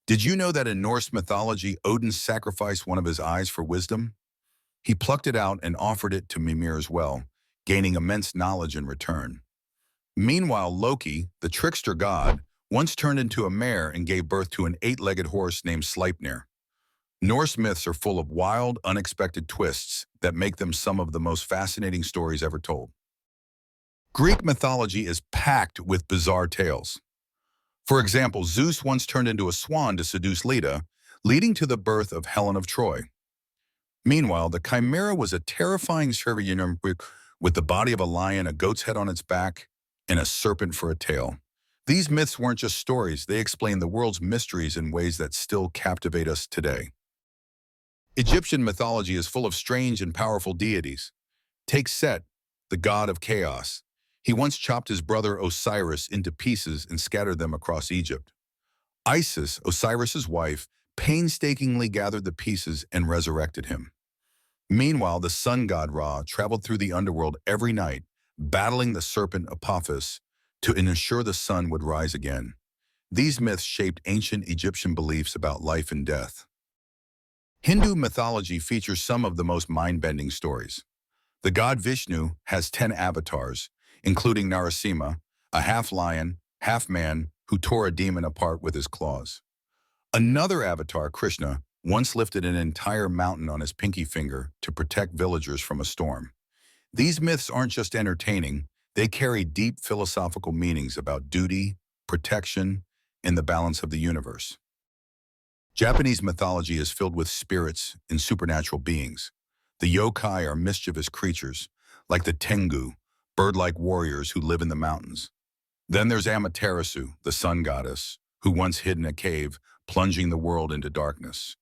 Did you know that in Norse mythology, Odin sacrificed one of his eyes for wisdom? He plucked it out and offered it to Mimir's well, gaining immense knowledge in return. Meanwhile, Loki, the trickster god, once turned into a mare and gave birth to an eight-legged horse named Sleipnir. Norse myths are full of wild, unexpected twists that make them some of the most fascinating stories ever told. Greek mythology is packed with bizarre tales. For example, Zeus once turned into a swan to seduce Leda, leading to the birth of Helen of Troy. Meanwhile, the Chimera was a terrifying serpent with the body of a lion, a goat's head on its back, and a serpent for a tail. These myths weren't just stories, they explain the world's mysteries in ways that still captivate us today. Egyptian mythology is full of strange and powerful deities. Take Set, the god of chaos. He once chopped his brother Osiris into pieces and scattered them across Egypt. Isis, Osiris's wife, painstakingly gathered the pieces and resurrected him. Meanwhile, the sun god Ra traveled through the underworld every night, battling the serpent Apophis to ensure the sun would rise again. These myths shaped ancient Egyptian beliefs about life and death. Hindu mythology features some of the most mind-bending stories. The god Vishnu has 10 avatars, including Narasimha, a half-lion, half-man who tore a demon apart with his claws. Another avatar, Krishna, once lifted an entire mountain on his pinky finger to protect villagers from a storm. These myths aren't just entertaining, they carry deep philosophical meanings about duty, protection, and the balance of the universe. Japanese mythology is filled with spirits and supernatural beings. The yokai are mischievous creatures, like the tengu, bird-like warriors who live in the mountains. Then there's Amaterasu, the sun goddess, who once hid in a cave, plunging the world into darkness.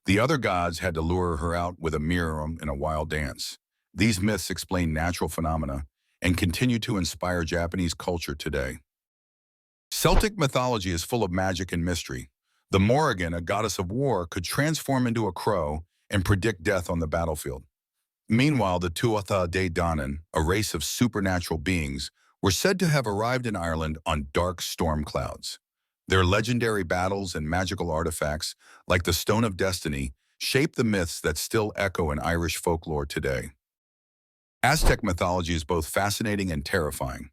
The other gods had to lure her out with a mirror in a wild dance. These myths explain natural phenomena and continue to inspire Japanese culture today. Celtic mythology is full of magic and mystery. The Morrigan, a goddess of war, could transform into a crow and predict death on the battlefield. Meanwhile, the Tuatha De Danann, a race of supernatural beings, were said to have arrived in Ireland on dark storm clouds. Their legendary battles and magical artifacts, like the Stone of Destiny, shape the myths that still echo in Irish folklore today. Aztec mythology is both fascinating and terrifying.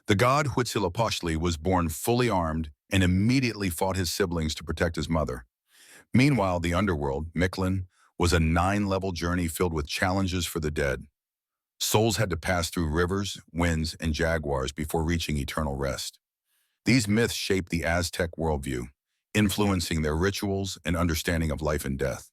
The god Huitzilopochtli was born fully armed and immediately fought his siblings to protect his mother. Meanwhile, the underworld, Mictlan, was a 9-level journey filled with challenges for the dead. Souls had to pass through rivers, winds, and jaguars before reaching eternal rest. These myths shaped the Aztec worldview, influencing their rituals and understanding of life and death.